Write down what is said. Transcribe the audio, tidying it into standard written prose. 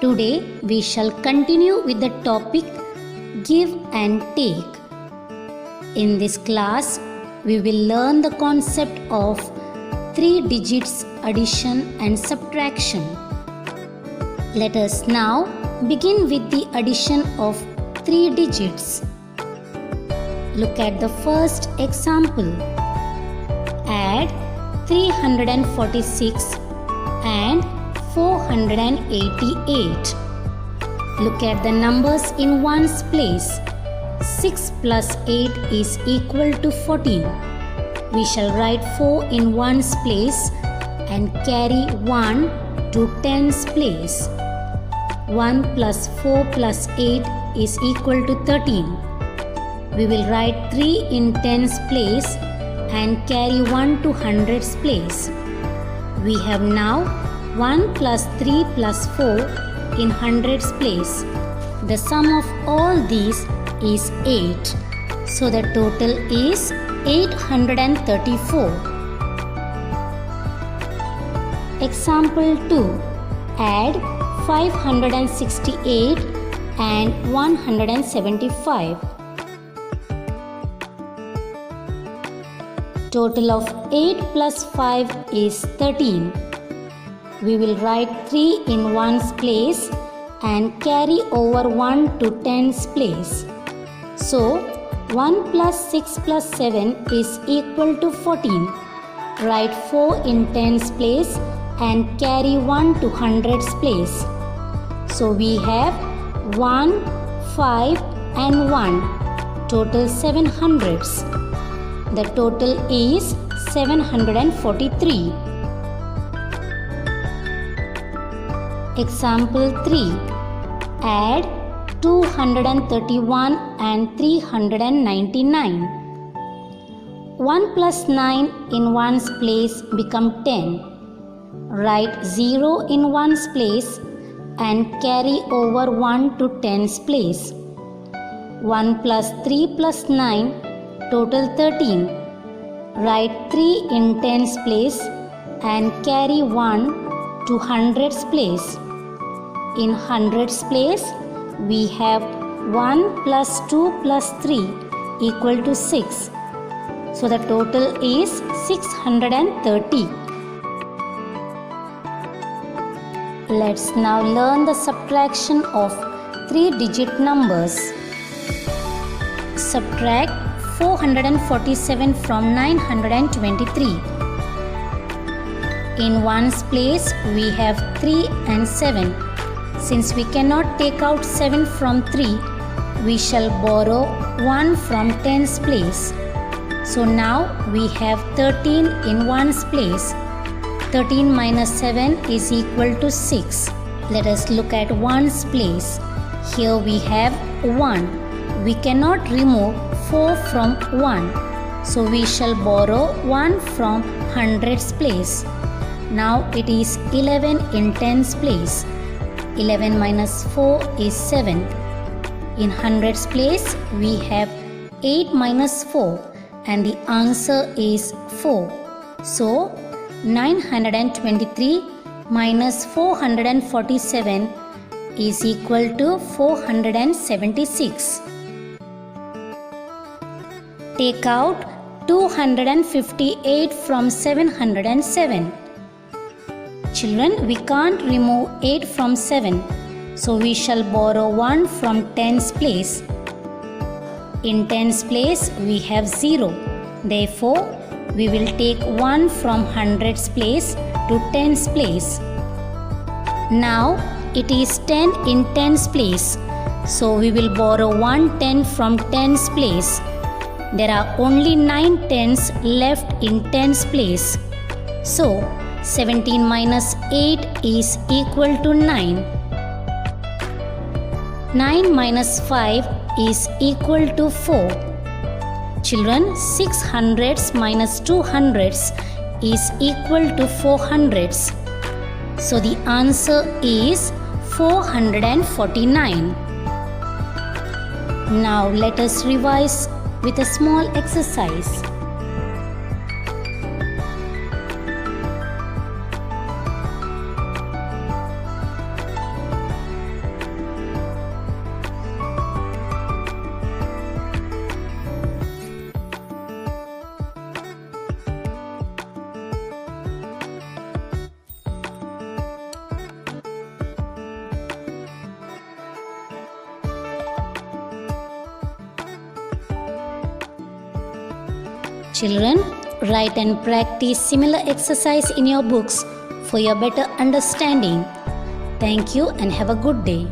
Today we shall continue with the topic Give and Take. In this class, we will learn the concept of 3 digits addition and subtraction. Let us now begin with the addition of 3 digits. Look at the first example. Add 346 and 488. Look at the numbers in ones place. 6 plus 8 is equal to 14. We shall write 4 in ones place and carry 1 to tens place. 1 plus 4 plus 8 is equal to 13. We will write 3 in tens place and carry 1 to hundreds place. We have now 1 plus 3 plus 4 in hundreds place. The sum of all these is 8. So the total is 834. Example 2. Add 568 and 175. Total of 8 plus 5 is 13. We will write 3 in ones place and carry over 1 to tens place. So 1 plus 6 plus 7 is equal to 14. Write 4 in tens place and carry 1 to hundreds place. So we have 1, 5 and 1. Total 7 hundreds. The total is 743. Example 3. Add 231 and 399. 1 plus 9 in ones place become 10. Write 0 in ones place and carry over 1 to tens place. 1 plus 3 plus 9 total 13. Write 3 in tens place and carry 1 to hundreds place. In hundreds place, we have 1 plus 2 plus 3 equal to 6. So the total is 630. Let's now learn the subtraction of 3-digit numbers. Subtract 447 from 923. In ones place, we have 3 and 7. Since we cannot take out 7 from 3, we shall borrow 1 from tens place. So now we have 13 in ones place. 13 minus 7 is equal to 6. Let us look at ones place. Here we have 1. We cannot remove 4 from 1. So we shall borrow 1 from hundreds place. Now it is 11 in tens place. 11 minus 4 is 7. In hundreds place, we have 8 minus 4 and the answer is 4. So 923 minus 447 is equal to 476. Take out 258 from 707. Children, we can't remove 8 from 7, so we shall borrow 1 from tens place. In tens place, we have 0. Therefore, we will take 1 from hundreds place to tens place. Now, it is 10 in tens place, so we will borrow 1 10 from tens place. There are only 9 tens left in tens place. So, 17 minus 8 is equal to 9. 9 minus 5 is equal to 4. Children, 6 hundreds minus 2 hundreds is equal to 4 hundreds. So the answer is 449. Now let us revise with a small exercise. Children, write and practice similar exercise in your books for your better understanding. Thank you and have a good day.